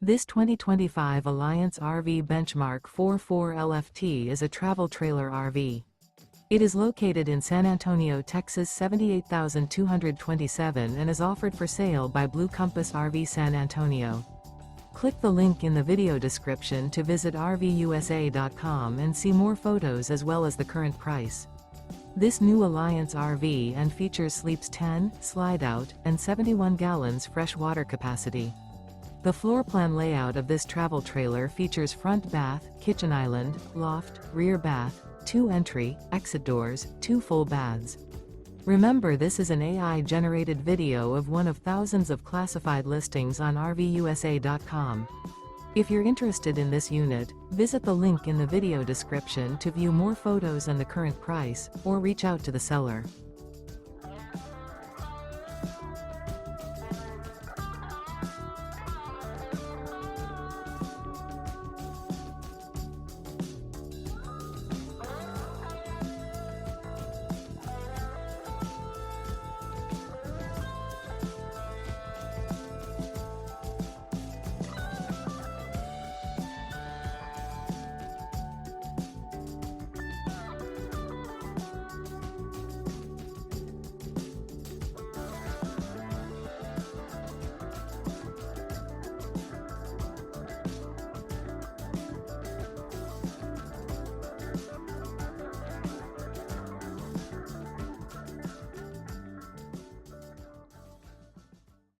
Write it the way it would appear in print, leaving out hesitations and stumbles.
This 2025 Alliance RV Benchmark 44 LFT is a travel trailer RV. It is located in San Antonio, Texas 78227 and is offered for sale by Blue Compass RV San Antonio. Click the link in the video description to visit RVUSA.com and see more photos as well as the current price. This new Alliance RV and features sleeps 10, slide-out, and 71 gallons fresh water capacity. The floor plan layout of this travel trailer features front bath, kitchen island, loft, rear bath, 2 entry, exit doors, 2 full baths. Remember, this is an AI-generated video of one of thousands of classified listings on RVUSA.com. If you're interested in this unit, visit the link in the video description to view more photos and the current price, or reach out to the seller.